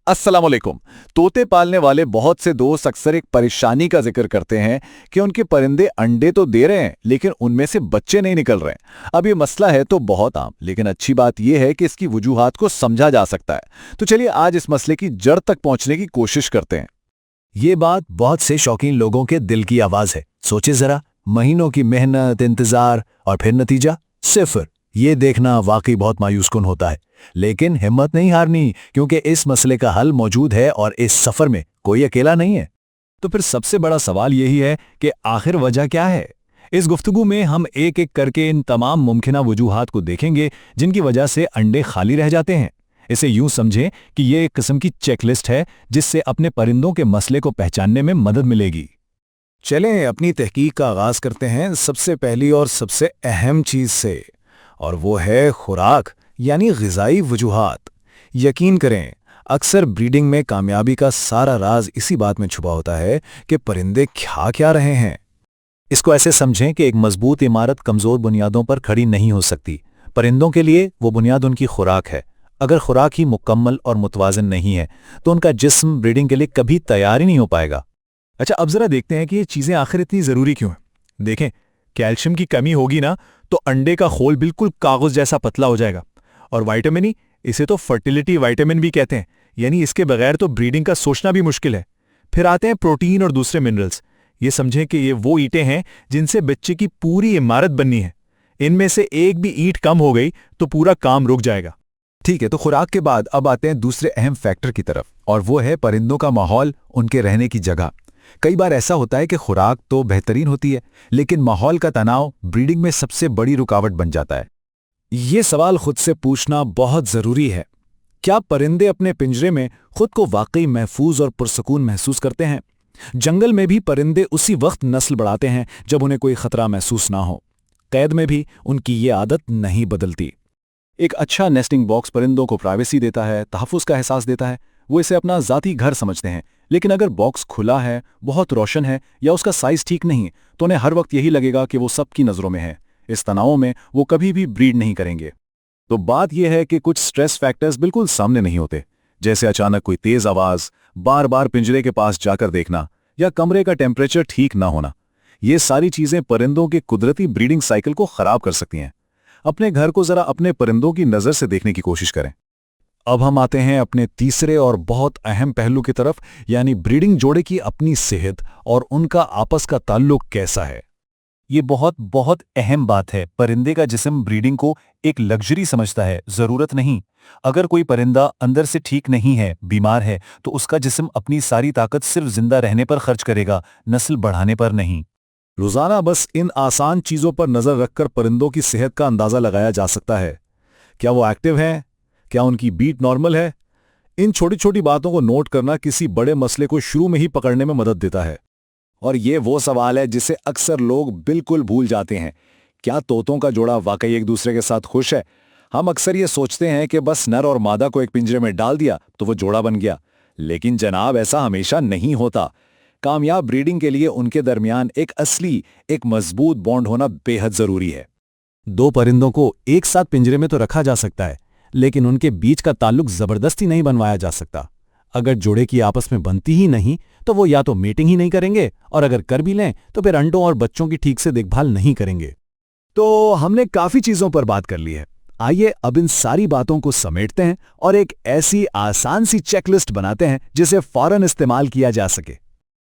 अस्सलाम वालेकुम। तोते पालने वाले बहुत से दोस्त अक्सर एक परेशानी का जिक्र करते हैं कि उनके परिंदे अंडे तो दे रहे हैं लेकिन उनमें से बच्चे नहीं निकल रहे हैं। अब ये मसला है तो बहुत आम, लेकिन अच्छी बात यह है कि इसकी वजूहात को समझा जा सकता है। तो चलिए आज इस मसले की जड़ तक पहुंचने की कोशिश करते हैं। ये बात बहुत से शौकीन लोगों के दिल की आवाज है। सोचे जरा, महीनों की मेहनत, इंतजार और फिर नतीजा सिफर। ये देखना वाकई बहुत मायूसकुन होता है, लेकिन हिम्मत नहीं हारनी, क्योंकि इस मसले का हल मौजूद है और इस सफर में कोई अकेला नहीं है। तो फिर सबसे बड़ा सवाल यही है कि आखिर वजह क्या है। इस गुफ्तगू में हम एक एक करके इन तमाम मुमकिना वजूहात को देखेंगे जिनकी वजह से अंडे खाली रह जाते हैं। इसे यूं समझें कि ये एक किस्म की चेकलिस्ट है जिससे अपने परिंदों के मसले को पहचानने में मदद मिलेगी। चलें अपनी तहकीक का आगाज करते हैं सबसे पहली और सबसे अहम चीज से, और वो है खुराक यानी ग़िज़ाई वजूहात। यकीन करें, अक्सर ब्रीडिंग में कामयाबी का सारा राज इसी बात में छुपा होता है कि परिंदे खा क्या रहे हैं। इसको ऐसे समझें कि एक मजबूत इमारत कमज़ोर बुनियादों पर खड़ी नहीं हो सकती। परिंदों के लिए वो बुनियाद उनकी खुराक है। अगर खुराक ही मुकम्मल और मुतवाज़िन नहीं है तो उनका जिस्म ब्रीडिंग के लिए कभी तैयार ही नहीं हो पाएगा। अच्छा, अब ज़रा देखते हैं कि ये चीज़ें आखिर इतनी ज़रूरी क्यों हैं। देखें, कैल्शियम की कमी होगी ना तो अंडे का खोल बिल्कुल कागज़ जैसा पतला हो जाएगा। और विटामिन ई, इसे तो फर्टिलिटी विटामिन भी कहते हैं, यानी इसके बगैर तो ब्रीडिंग का सोचना भी मुश्किल है। फिर आते हैं प्रोटीन और दूसरे मिनरल्स। ये समझें कि ये वो ईंटें हैं जिनसे बच्चे की पूरी इमारत बननी है। इनमें से एक भी ईंट कम हो गई तो पूरा काम रुक जाएगा। ठीक है, तो खुराक के बाद अब आते हैं दूसरे अहम फैक्टर की तरफ, और वो है परिंदों का माहौल, उनके रहने की जगह। कई बार ऐसा होता है कि खुराक तो बेहतरीन होती है लेकिन माहौल का तनाव ब्रीडिंग में सबसे बड़ी रुकावट बन जाता है। ये सवाल खुद से पूछना बहुत ज़रूरी है। क्या परिंदे अपने पिंजरे में खुद को वाकई महफूज और पुरसकून महसूस करते हैं? जंगल में भी परिंदे उसी वक्त नस्ल बढ़ाते हैं जब उन्हें कोई खतरा महसूस ना हो। कैद में भी उनकी ये आदत नहीं बदलती। एक अच्छा नेस्टिंग बॉक्स परिंदों को प्राइवेसी देता है, तहफ़्फ़ुज़ का एहसास देता है। वो इसे अपना ज़ाती घर समझते हैं। लेकिन अगर बॉक्स खुला है, बहुत रोशन है या उसका साइज़ ठीक नहीं, तो उन्हें हर वक्त यही लगेगा कि वो सबकी नज़रों में है। इस तनाव में वो कभी भी ब्रीड नहीं करेंगे। तो बात यह है कि कुछ स्ट्रेस फैक्टर्स बिल्कुल सामने नहीं होते, जैसे अचानक कोई तेज आवाज, बार बार पिंजरे के पास जाकर देखना या कमरे का टेम्परेचर ठीक ना होना। ये सारी चीजें परिंदों के कुदरती ब्रीडिंग साइकिल को खराब कर सकती हैं। अपने घर को जरा अपने परिंदों की नजर से देखने की कोशिश करें। अब हम आते हैं अपने तीसरे और बहुत अहम पहलू की तरफ, यानी ब्रीडिंग जोड़े की अपनी सेहत और उनका आपस का ताल्लुक कैसा है। ये बहुत बहुत अहम बात है। परिंदे का जिस्म ब्रीडिंग को एक लग्जरी समझता है, जरूरत नहीं। अगर कोई परिंदा अंदर से ठीक नहीं है, बीमार है, तो उसका जिस्म अपनी सारी ताकत सिर्फ जिंदा रहने पर खर्च करेगा, नस्ल बढ़ाने पर नहीं। रोजाना बस इन आसान चीजों पर नजर रखकर परिंदों की सेहत का अंदाजा लगाया जा सकता है। क्या वो एक्टिव हैं? क्या उनकी बीट नॉर्मल है? इन छोटी छोटी बातों को नोट करना किसी बड़े मसले को शुरू में ही पकड़ने में मदद देता है। और ये वो सवाल है जिसे अक्सर लोग बिल्कुल भूल जाते हैं। क्या तोतों का जोड़ा वाकई एक दूसरे के साथ खुश है? हम अक्सर ये सोचते हैं कि बस नर और मादा को एक पिंजरे में डाल दिया तो वो जोड़ा बन गया, लेकिन जनाब ऐसा हमेशा नहीं होता। कामयाब ब्रीडिंग के लिए उनके दरमियान एक मजबूत बॉन्ड होना बेहद जरूरी है। दो परिंदों को एक साथ पिंजरे में तो रखा जा सकता है, लेकिन उनके बीच का ताल्लुक जबरदस्ती नहीं बनवाया जा सकता। अगर जोड़े की आपस में बनती ही नहीं तो वो या तो मीटिंग ही नहीं करेंगे, और अगर कर भी लें तो फिर अंडों और बच्चों की ठीक से देखभाल नहीं करेंगे। तो हमने काफी चीजों पर बात कर ली है। आइए अब इन सारी बातों को समेटते हैं और एक ऐसी आसान सी चेकलिस्ट बनाते हैं जिसे फौरन इस्तेमाल किया जा सके।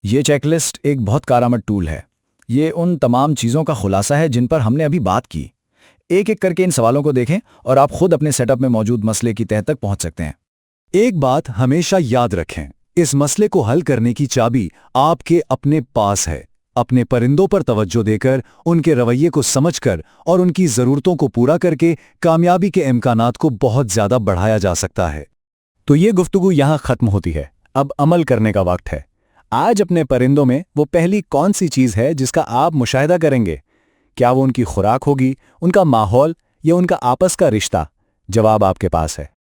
ये चेकलिस्ट एक बहुत कारआमद टूल है। ये उन तमाम चीजों का खुलासा है जिन पर हमने अभी बात की। एक एक करके इन सवालों को देखें और आप खुद अपने सेटअप में मौजूद मसले की तह तक पहुंच सकते हैं। एक बात हमेशा याद रखें, इस मसले को हल करने की चाबी आपके अपने पास है। अपने परिंदों पर तवज्जो देकर, उनके रवैये को समझकर और उनकी ज़रूरतों को पूरा करके कामयाबी के इम्कानात को बहुत ज़्यादा बढ़ाया जा सकता है। तो ये गुफ्तगू यहाँ ख़त्म होती है। अब अमल करने का वक्त है। आज अपने परिंदों में वो पहली कौन सी चीज़ है जिसका आप मुशाहिदा करेंगे? क्या वो उनकी खुराक होगी, उनका माहौल या उनका आपस का रिश्ता? जवाब आपके पास है।